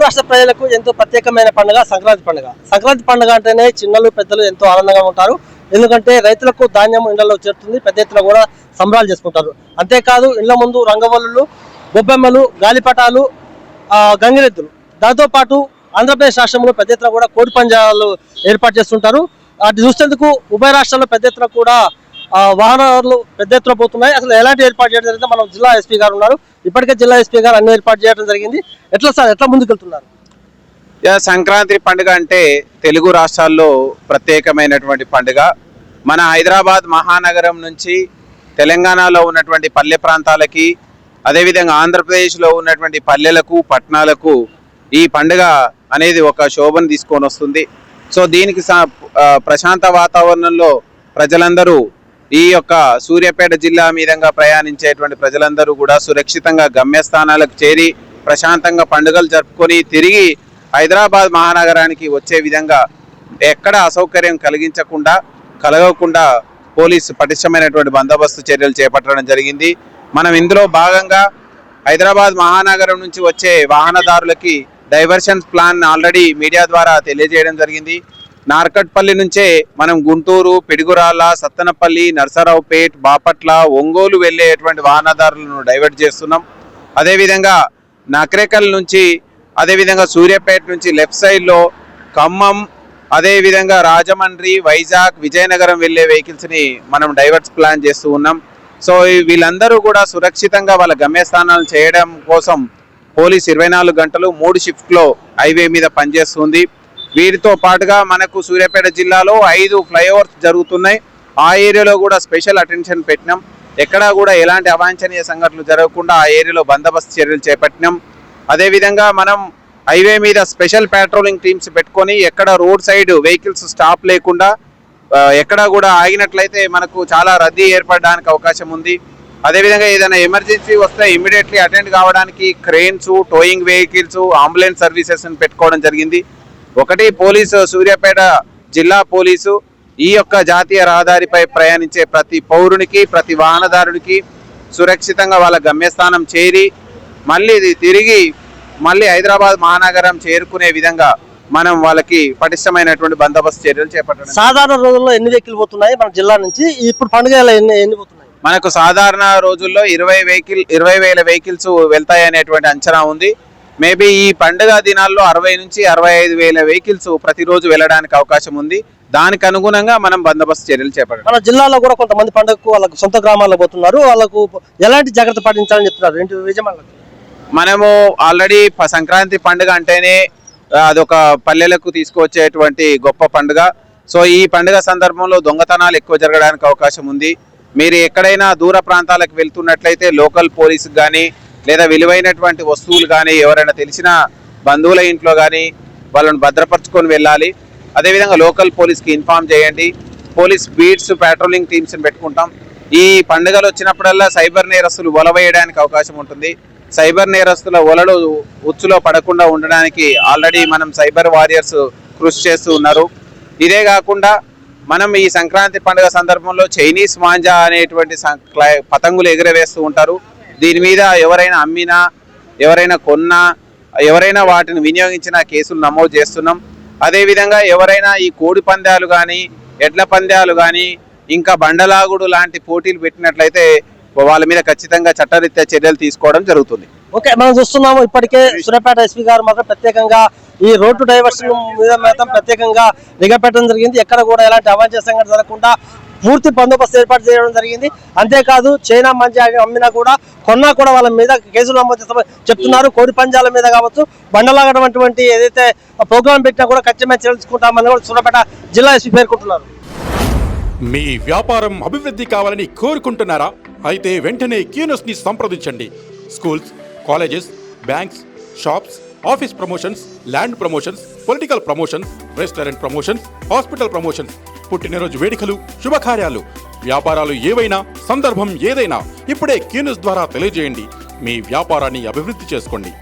రాష్ట్ర ప్రజలకు ఎంతో ప్రత్యేకమైన పండుగ సంక్రాంతి పండుగ. సంక్రాంతి పండుగ అంటేనే చిన్నలు పెద్దలు ఎంతో ఆనందంగా ఉంటారు. ఎందుకంటే రైతులకు ధాన్యం ఇళ్లలో చేరుతుంది, పెద్ద ఎత్తున కూడా సంబరాలు చేసుకుంటారు. అంతేకాదు ఇళ్ల ముందు రంగవల్లులు, బొబ్బెమ్మలు, గాలిపటాలు, గంగిరెద్దులు, దాంతోపాటు ఆంధ్రప్రదేశ్ రాష్ట్రంలో పెద్ద ఎత్తున కూడా కోడి పందాలు ఏర్పాటు చేస్తుంటారు. అది చూసేందుకు ఉభయ రాష్ట్రాల్లో పెద్ద ఎత్తున కూడా వాహనాలు పెద్ద ఎత్తున పోతున్నాయి. అసలు ఎలాంటి ఏర్పాటు చేయడం జరిగిందో మనం జిల్లా ఎస్పీ గారు ఉన్నారు. ఇప్పటికే జిల్లా ఎస్పీ గారు అన్ని ఏర్పాటు చేయడం జరిగింది. ఎట్లా సార్, ఎట్లా ముందుకెళ్తున్నారు? సంక్రాంతి పండుగ అంటే తెలుగు రాష్ట్రాల్లో ప్రత్యేకమైనటువంటి పండుగ. మన హైదరాబాద్ మహానగరం నుంచి తెలంగాణలో ఉన్నటువంటి పల్లె ప్రాంతాలకి, అదేవిధంగా ఆంధ్రప్రదేశ్లో ఉన్నటువంటి పల్లెలకు, పట్టణాలకు ఈ పండుగ అనేది ఒక శోభను తీసుకొని వస్తుంది. సో దీనికి ప్రశాంత వాతావరణంలో ప్రజలందరూ, ఈ యొక్క సూర్యాపేట జిల్లా మీదంగా ప్రయాణించేటువంటి ప్రజలందరూ కూడా సురక్షితంగా గమ్యస్థానాలకు చేరి ప్రశాంతంగా పండుగలు జరుపుకొని తిరిగి హైదరాబాద్ మహానగరానికి వచ్చే విధంగా ఎక్కడ అసౌకర్యం కలగకుండా పోలీసు పటిష్టమైనటువంటి బందోబస్తు చర్యలు చేపట్టడం జరిగింది. మనం ఇందులో భాగంగా హైదరాబాద్ మహానగరం నుంచి వచ్చే వాహనదారులకి డైవర్షన్ ప్లాన్ ఆల్రెడీ మీడియా ద్వారా తెలియజేయడం జరిగింది. నార్కట్పల్లి నుంచే మనం గుంటూరు, పిడుగురాళ్ళ, సత్తెనపల్లి, నర్సరావుపేట్, బాపట్ల, ఒంగోలు వెళ్ళేటువంటి వాహనదారులను డైవర్ట్ చేస్తున్నాం. అదేవిధంగా నకరేకల్ నుంచి, అదేవిధంగా సూర్యాపేట నుంచి లెఫ్ట్ సైడ్లో ఖమ్మం, అదేవిధంగా రాజమండ్రి, వైజాగ్, విజయనగరం వెళ్ళే వెహికల్స్ని మనం డైవర్ట్స్ ప్లాన్ చేస్తూ ఉన్నాం. సో వీళ్ళందరూ కూడా సురక్షితంగా వాళ్ళ గమ్యస్థానాలు చేయడం కోసం పోలీస్ 24 గంటలు 3 షిఫ్ట్లో హైవే మీద పనిచేస్తుంది. వీటితో పాటుగా మనకు సూర్యాపేట జిల్లాలో 5 ఫ్లైఓవర్స్ జరుగుతున్నాయి. ఆ ఏరియాలో కూడా స్పెషల్ అటెన్షన్ పెట్టినాం. ఎక్కడా కూడా ఎలాంటి అవాంఛనీయ సంఘటనలు జరగకుండా ఆ ఏరియాలో బందోబస్తు చర్యలు చేపట్టినాం. అదేవిధంగా మనం హైవే మీద స్పెషల్ పెట్రోలింగ్ టీమ్స్ పెట్టుకొని ఎక్కడ రోడ్ సైడ్ వెహికల్స్ స్టాప్ లేకుండా, ఎక్కడా కూడా ఆగినట్లయితే మనకు చాలా రద్దీ ఏర్పడడానికి అవకాశం ఉంది. అదేవిధంగా ఏదైనా ఎమర్జెన్సీ వస్తే ఇమీడియట్లీ అటెండ్ కావడానికి క్రెయిన్స్, టోయింగ్ వెహికల్స్, అంబులెన్స్ సర్వీసెస్ని పెట్టుకోవడం జరిగింది. ఒకటి పోలీసు, సూర్యాపేట జిల్లా పోలీసు ఈ యొక్క జాతీయ రహదారిపై ప్రయాణించే ప్రతి పౌరునికి, ప్రతి వాహనదారునికి సురక్షితంగా వాళ్ళ గమ్యస్థానం చేరి మళ్ళీ హైదరాబాద్ మహానగరం చేరుకునే విధంగా మనం వాళ్ళకి పటిష్టమైనటువంటి బందోబస్తు చర్యలు చేపట్టడం. సాధారణ రోజుల్లో ఎన్ని వెహికల్ పోతున్నాయి మన జిల్లా నుంచి? ఇప్పుడు పండుగ ఎన్ని పోతున్నాయి? మనకు సాధారణ రోజుల్లో 20,000 వెహికల్స్ వెళ్తాయి అనేటువంటి అంచనా ఉంది. మేబీ ఈ పండుగ దినాల్లో 60 నుంచి 65,000 వెహికల్స్ ప్రతిరోజు వెళ్ళడానికి అవకాశం ఉంది. దానికి అనుగుణంగా మనం బందోబస్తు చర్యలు చేపట్టాలి. మన జిల్లాలో కూడా కొంతమంది పండుగకు వాళ్ళకు సొంత గ్రామాల్లో పోతున్నారు. వాళ్ళకు ఎలాంటి జాగ్రత్త పాటించాలని చెప్తున్నారు ఏంటి విజయవాడలో? మనము ఆల్రెడీ సంక్రాంతి పండుగ అంటేనే అదొక పల్లెలకు తీసుకువచ్చేటువంటి గొప్ప పండుగ. సో ఈ పండుగ సందర్భంలో దొంగతనాలు ఎక్కువ జరగడానికి అవకాశం ఉంది. మీరు ఎక్కడైనా దూర ప్రాంతాలకు వెళ్తున్నట్లయితే లోకల్ పోలీసుకు కానీ, లేదా విలువైనటువంటి వస్తువులు కానీ ఎవరైనా తెలిసిన బంధువుల ఇంట్లో కానీ వాళ్ళని భద్రపరచుకొని వెళ్ళాలి. అదేవిధంగా లోకల్ పోలీస్కి ఇన్ఫామ్ చేయండి. పోలీస్ బీట్స్, పెట్రోలింగ్ టీమ్స్ని పెట్టుకుంటాం. ఈ పండుగలు వచ్చినప్పుడల్లా సైబర్ నేరస్తులు వల వేయడానికి అవకాశం ఉంటుంది. సైబర్ నేరస్తుల వలలు ఉచ్చులో పడకుండా ఉండడానికి ఆల్రెడీ మనం సైబర్ వారియర్స్ కృషి చేస్తూ ఉన్నారు. ఇదే కాకుండా మనం ఈ సంక్రాంతి పండుగ సందర్భంలో చైనీస్ మాంజా అనేటువంటి పతంగులు ఎగురవేస్తూ ఉంటారు. దీని మీద ఎవరైనా అమ్మినా, ఎవరైనా కొన్నా, ఎవరైనా వాటిని వినియోగించిన కేసులు నమోదు చేస్తున్నాం. అదేవిధంగా ఎవరైనా ఈ కోడి పందాలు కానీ, ఎడ్ల పందాలు కానీ, ఇంకా బండలాగుడు లాంటి పోటీలు పెట్టినట్లయితే వాళ్ళ మీద ఖచ్చితంగా చట్టరీత్యా చర్యలు తీసుకోవడం జరుగుతుంది. ఓకే, మనం చూస్తున్నాము ఇప్పటికే సూర్యాపేట ఎస్పీ గారు మాత్రం ప్రత్యేకంగా ఈ రోడ్డు డైవర్షన్ మీద మాత్రం ప్రత్యేకంగా నిఘా పెట్టడం జరిగింది. ఎక్కడ కూడా ఎలాంటి అవాంఛనీయ సంఘటన జరగకుండా పూర్తి బందోబస్తు ఏర్పాటు చేయడం జరిగింది. అంతేకాదు చైనా మంజా అమ్మినా కూడా, కొన్నా కూడా వాళ్ళ మీద కేసులు నమోదు చేస్తామని చెప్తున్నారు. కోడి పంజాల మీద కావచ్చు, బండలాగడం అటువంటి ఏదైతే ప్రోగ్రాం పెట్టినా కూడా ఖచ్చితంగా తెలుసుకుంటామని కూడా సూర్యాపేట జిల్లా ఎస్పీ పేర్కొంటున్నారు. మీ వ్యాపారం అభివృద్ధి కావాలని కోరుకుంటున్నారా? అయితే వెంటనే క్యూనస్ ని సంప్రదించండి. Schools, colleges, banks, shops, office promotions, land promotions, political promotions, restaurant promotions, hospital promotions, పుట్టినరోజు వేడుకలు, శుభకార్యాలు, వ్యాపారాలు ఏవైనా, సందర్భం ఏదైనా ఇప్పుడే క్యూనస్ ద్వారా తెలియజేయండి. మీ వ్యాపారాన్ని అభివృద్ధి చేసుకోండి.